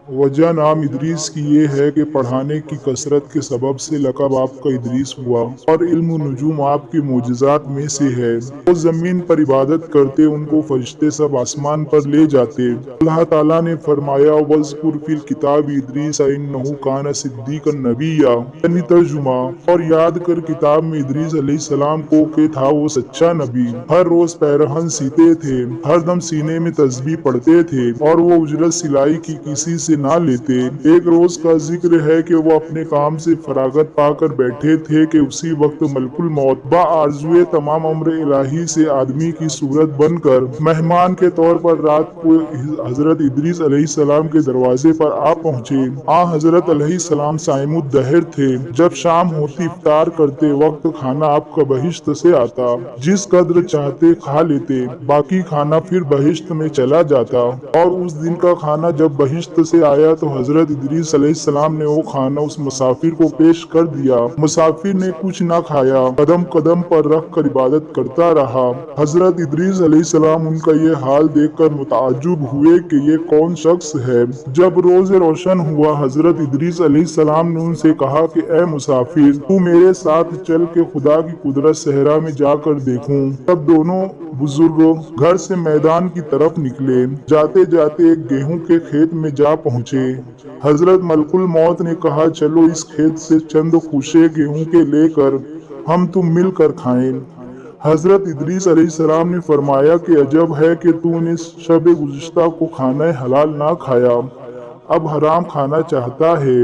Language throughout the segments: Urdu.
وجہ نام ادریس کی یہ ہے کہ پڑھانے کی کثرت کے سبب سے لقب آپ کا ادریس ہوا، اور علم و نجوم آپ کے معجزات میں سے ہے۔ وہ زمین پر عبادت کرتے، ان کو فرشتے سب آسمان پر لے جاتے۔ اللہ تعالیٰ نے فرمایا وَاذْكُرْ فِي الْكِتَابِ إِدْرِيسَ إِنَّهُ كَانَ صِدِّيقًا نَبِيًّا، یعنی ترجمہ، اور یاد کر کتاب میں ادریس علیہ السلام کو کہ تھا وہ سچا نبی، ہر روز پیرہن سیتے تھے، ہر دم سینے میں تسبیح پڑھتے تھے، اور وہ اجرت سلائی کی کسی سے نہ لیتے۔ ایک روز کا ذکر ہے کہ وہ اپنے کام سے فراغت پا کر بیٹھے تھے کہ اسی وقت ملک الموت بآرزوئے تمام امر الہی سے آدمی کی صورت بن کر مہمان کے طور پر رات کو حضرت ادریس علیہ السلام کے دروازے پر آ پہنچے۔ حضرت علیہ السلام صائم الدہر تھے۔ جب شام ہوتی افطار کرتے وقت کھانا آپ کا بہشت سے آتا، جس قدر چاہتے کھا لیتے، باقی کھانا پھر بہشت میں چلا جاتا، اور اس دن کا کھانا جب بہشت سے آیا تو حضرت ادریس علیہ السلام نے وہ کھانا اس مسافر کو پیش کر دیا۔ مسافر نے کچھ نہ کھایا، قدم قدم پر رکھ کر عبادت کرتا رہا۔ حضرت ادریس علیہ السلام ان کا یہ حال دیکھ کر متعجب ہوئے کہ یہ کون شخص ہے۔ جب روز روشن ہوا، حضرت ادریس علیہ السلام نے ان سے کہا کہ اے مسافر، تو میرے ساتھ چل کہ خدا کی قدرت صحرا میں جا کر دیکھوں۔ تب دونوں بزرگ گھر سے میدان کی طرف نکلے۔ جاتے جاتے ایک گیہوں کے کھیت میں جا پہنچے۔ حضرت ملک الموت نے کہا چلو اس کھیت سے چند خوشے گیہوں کے لے کر ہم تم مل کر کھائیں۔ حضرت ادریس علیہ السلام نے فرمایا کہ عجب ہے کہ تو نے شب گزشتہ کو کھانا حلال نہ کھایا، اب حرام کھانا چاہتا ہے۔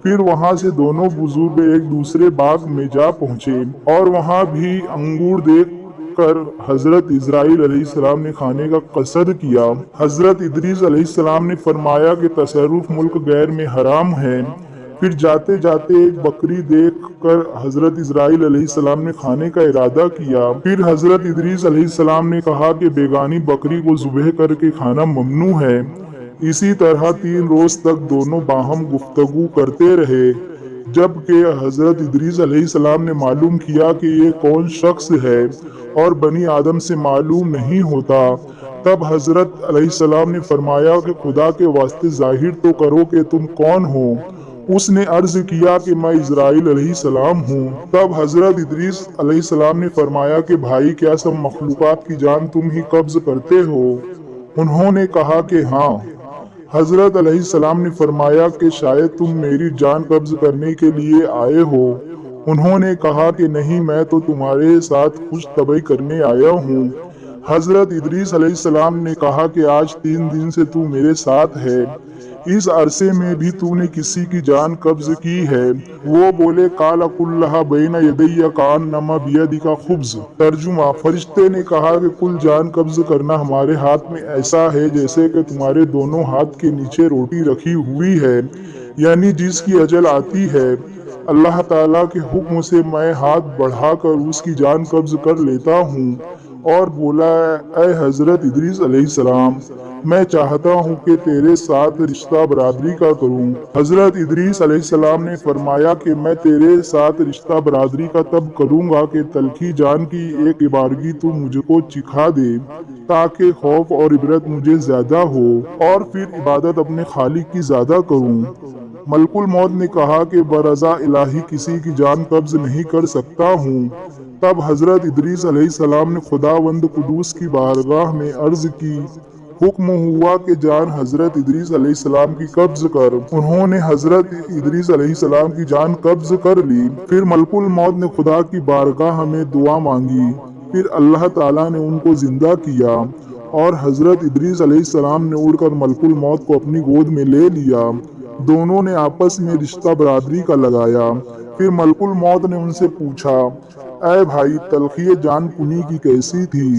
پھر وہاں سے دونوں بزرگ ایک دوسرے باغ میں جا پہنچے، اور وہاں بھی انگور دیکھ کر حضرت اسرائیل علیہ السلام نے کھانے کا قصد کیا۔ حضرت ادریس علیہ السلام نے فرمایا کہ تصرف ملک غیر میں حرام ہے۔ پھر جاتے جاتے ایک بکری دیکھ کر حضرت اسرائیل علیہ السلام نے کھانے کا ارادہ کیا۔ پھر حضرت ادریس علیہ السلام نے کہا کہ بیگانی بکری کو ذبح کر کے کھانا ممنوع ہے۔ اسی طرح 3 روز تک دونوں باہم گفتگو کرتے رہے، جب کہ حضرت ادریس علیہ السلام نے معلوم کیا کہ یہ کون شخص ہے اور بنی آدم سے معلوم نہیں ہوتا۔ تب حضرت علیہ السلام نے فرمایا کہ خدا کے واسطے ظاہر تو کرو کہ تم کون ہو۔ اس نے عرض کیا کہ میں اسرائیل علیہ السلام ہوں۔ تب حضرت ادریس علیہ السلام نے فرمایا کہ بھائی کیا سب مخلوقات کی جان تم ہی قبض کرتے ہو؟ انہوں نے کہا کہ ہاں۔ حضرت علیہ السلام نے فرمایا کہ شاید تم میری جان قبض کرنے کے لیے آئے ہو۔ انہوں نے کہا کہ نہیں، میں تو تمہارے ساتھ خوش طبعی کرنے آیا ہوں۔ حضرت ادریس علیہ السلام نے کہا کہ آج 3 دن سے تو میرے ساتھ ہے، اس عرصے میں بھی تو نے کسی کی جان قبض کی ہے؟ وہ بولے قال کلھا بین یدی کانما بیدک خبز۔ ترجمہ، فرشتے نے کہا کہ کل جان قبض کرنا ہمارے ہاتھ میں ایسا ہے جیسے کہ تمہارے دونوں ہاتھ کے نیچے روٹی رکھی ہوئی ہے، یعنی جس کی اجل آتی ہے اللہ تعالیٰ کے حکم سے میں ہاتھ بڑھا کر اس کی جان قبض کر لیتا ہوں۔ اور بولا اے حضرت ادریس علیہ السلام، میں چاہتا ہوں کہ تیرے ساتھ رشتہ برادری کا کروں۔ حضرت ادریس علیہ السلام نے فرمایا کہ میں تیرے ساتھ رشتہ برادری کا تب کروں گا کہ تلخی جان کی ایک بارگی تو مجھ کو چکھا دے، تاکہ خوف اور عبرت مجھے زیادہ ہو، اور پھر عبادت اپنے خالق کی زیادہ کروں۔ ملک الموت نے کہا کہ برضا الہی کسی کی جان قبض نہیں کر سکتا ہوں۔ تب حضرت ادریس علیہ السلام نے خداوند قدوس کی بارگاہ میں عرض کی، حکم ہوا کہ جان حضرت ادریس علیہ السلام کی قبض کر۔ انہوں نے حضرت ادریس علیہ السلام کی جان قبض کر لی۔ پھر ملک الموت نے خدا کی بارگاہ میں دعا مانگی، پھر اللہ تعالیٰ نے ان کو زندہ کیا، اور حضرت ادریس علیہ السلام نے اڑ کر ملک الموت کو اپنی گود میں لے لیا۔ دونوں نے آپس میں رشتہ برادری کا لگایا۔ پھر ملک الموت نے ان سے پوچھا، اے بھائی، تلخی جان کنی کی کیسی تھی؟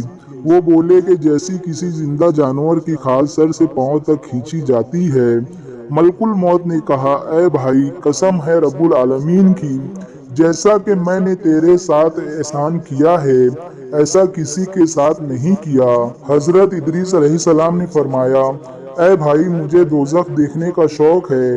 وہ بولے کہ جیسی کسی زندہ جانور کی کھال سر سے پاؤں تک کھینچی جاتی ہے۔ ملک الموت نے کہا، اے بھائی، قسم ہے رب العالمین کی، جیسا کہ میں نے تیرے ساتھ احسان کیا ہے ایسا کسی کے ساتھ نہیں کیا۔ حضرت ادریس علیہ السلام نے فرمایا، اے بھائی، مجھے دوزخ دیکھنے کا شوق ہے،